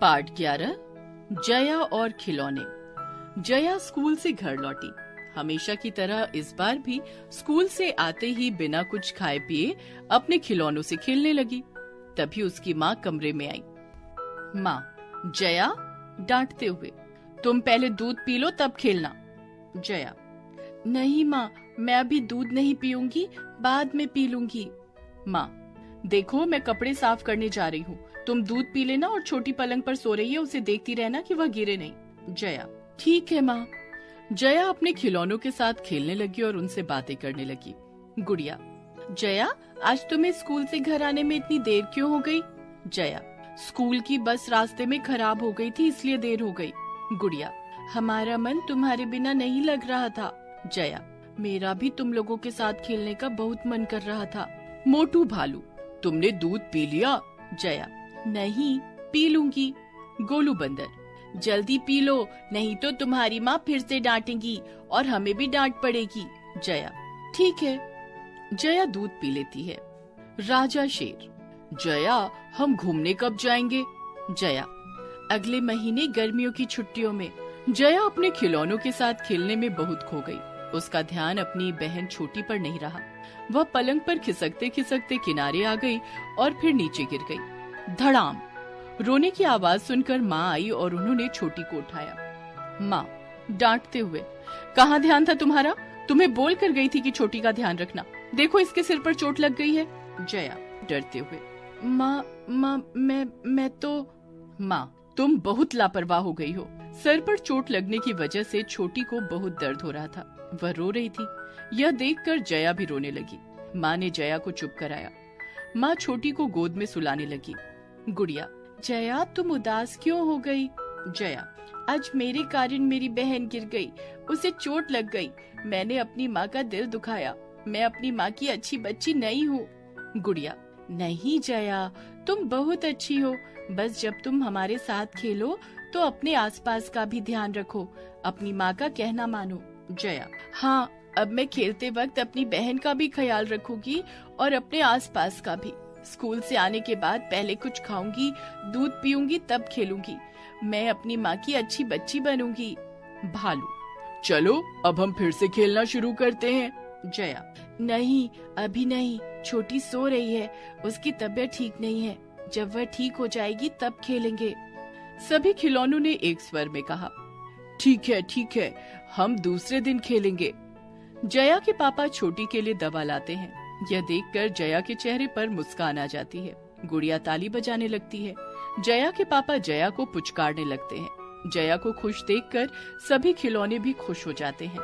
Part 11 Jaya और खिलौने। Jaya school से घर लौटी। हमेशा की तरह इस बार भी स्कूल से आते ही बिना कुछ खाए पिए अपने खिलौनों से खेलने लगी। तभी उसकी माँ कमरे में आई। माँ, जया डांटते हुए, तुम पहले दूध पी लो तब खेलना। जया, नहीं माँ, मैं अभी दूध नहीं पीऊंगी, बाद में पी लूंगी। माँ, देखो मैं कपड़े साफ करने जा रही हूँ, तुम दूध पी लेना और छोटी पलंग पर सो रही है उसे देखती रहना कि वह गिरे नहीं। जया, ठीक है माँ। जया अपने खिलौनों के साथ खेलने लगी और उनसे बातें करने लगी। गुड़िया, जया आज तुम्हें स्कूल से घर आने में इतनी देर क्यों हो गई? जया, स्कूल की बस रास्ते में खराब हो गई थी इसलिए देर हो गई। गुड़िया, हमारा मन तुम्हारे बिना नहीं लग रहा था। जया, मेरा भी तुम लोगों के साथ खेलने का बहुत मन कर रहा था। मोटू भालू, तुमने दूध पी लिया? जया, नहीं, पी लूंगी। गोलू बंदर, जल्दी पी लो नहीं तो तुम्हारी माँ फिर से डांटेगी और हमें भी डांट पड़ेगी। जया, ठीक है। जया दूध पी लेती है। राजा शेर, जया हम घूमने कब जाएंगे? जया, अगले महीने गर्मियों की छुट्टियों में। जया अपने खिलौनों के साथ खेलने में बहुत खो गई। उसका ध्यान अपनी बहन छोटी पर नहीं रहा। वह पलंग पर खिसकते खिसकते किनारे आ गई और फिर नीचे गिर गई। धड़ाम! रोने की आवाज सुनकर माँ आई और उन्होंने छोटी को उठाया। माँ डांटते हुए, कहाँ ध्यान था तुम्हारा? तुम्हें बोल कर गई थी कि छोटी का ध्यान रखना, देखो इसके सिर पर चोट लग गई है। जया डरते हुए, माँ मैं तो। माँ, तुम बहुत लापरवाह हो गई हो। सर पर चोट लगने की वजह से छोटी को बहुत दर्द हो रहा था। वह रो रही थी। यह देखकर जया भी रोने लगी। माँ ने जया को चुप कराया। माँ छोटी को गोद में सुलाने लगी। गुड़िया, जया तुम उदास क्यों हो गई? जया, आज मेरे कारण मेरी बहन गिर गई, उसे चोट लग गई। मैंने अपनी माँ का दिल दुखाया। मैं अपनी माँ की अच्छी बच्ची नहीं हूँ। गुड़िया, नहीं जया, तुम बहुत अच्छी हो। बस जब तुम हमारे साथ खेलो तो अपने आसपास का भी ध्यान रखो, अपनी माँ का कहना मानो। जया, हाँ, अब मैं खेलते वक्त अपनी बहन का भी ख्याल रखूंगी और अपने आसपास का भी। स्कूल से आने के बाद पहले कुछ खाऊंगी, दूध पीऊंगी, तब खेलूंगी। मैं अपनी माँ की अच्छी बच्ची बनूंगी। भालू, चलो अब हम फिर से खेलना शुरू करते हैं। जया, नहीं, अभी नहीं, छोटी सो रही है, उसकी तबीयत ठीक नहीं है। जब वह ठीक हो जाएगी तब खेलेंगे। सभी खिलौनों ने एक स्वर में कहा, ठीक है, हम दूसरे दिन खेलेंगे। जया के पापा छोटी के लिए दवा लाते हैं। यह देखकर जया के चेहरे पर मुस्कान आ जाती है। गुड़िया ताली बजाने लगती है। जया के पापा जया को पुचकारने लगते हैं। जया को खुश देखकर सभी खिलौने भी खुश हो जाते हैं।